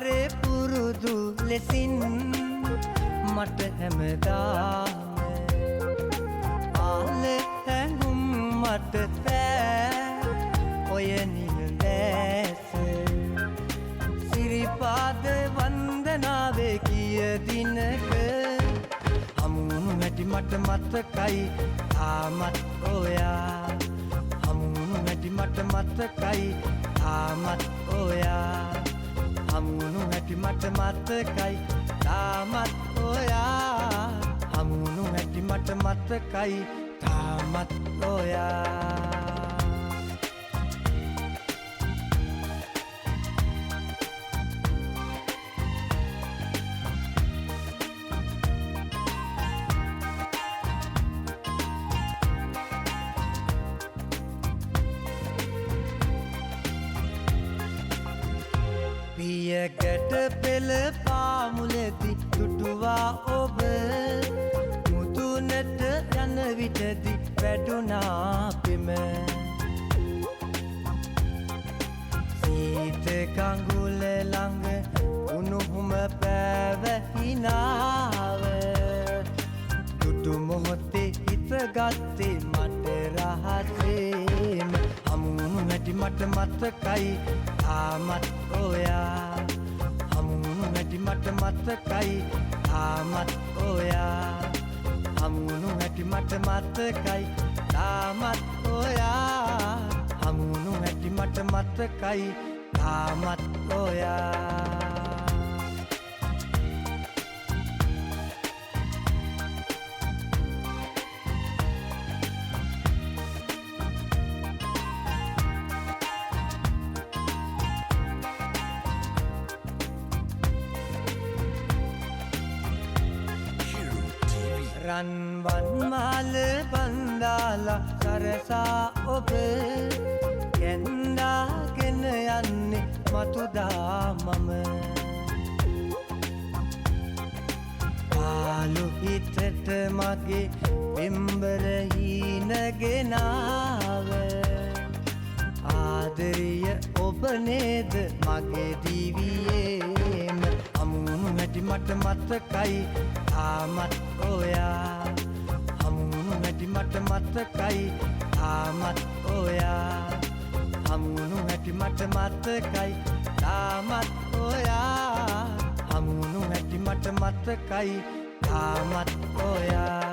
සංසාරේ පුරුදු ලෙසින් මට හැමදාම ආලේ හැඟුම් මට බෑ ඔය නිලැස සිරිපාද වන්දනාවේ කිය දිනක හමුුණු හැටි මට මතකයි තාමත් ඔයා හමුුණු හැටි මට මතකයි තාමත් ඔයා හමුුණු හැටි මට මතකයි තාමත් ඔයා හමුුණු හැටි මට මතකයි තාමත් ඔයා පියගැට පෙළ පාමුලෙදි දුටුවා ඔබ මුතුනට යන විටදි වැටුණා පෙම සීත කඟුල ළඟ උණුහුම පැවහිනාව දුටු මොහොතේ හිත ගත්තේ මට රහසේම හමුුණු හැටි මට මතකයි තාමත් ඔයා හමුුණු හැටි මට මතකයි තාමත් ඔයා හමුුණු හැටි මට මතකයි තාමත් ඔයා හමුුණු හැටි මට මතකයි තාමත් ඔයා රන්වන් මාල බන්දාලා සරසා ඔබ කැන්ඩාගෙන යන්නේ මතුදා මම පාලු හිතට මගේ පෙම්බර හීනගෙනාව ආදරිය ඔබ නේද මගේ දිවියේම හමුුණු හැටි මට මතකයි තාමත් ඔයා හමුුණු හැටි මට මතකයි තාමත් ඔයා හමුුණු හැටි මට මතකයි තාමත් ඔයා හමුුණු හැටි මට මතකයි තාමත් ඔයා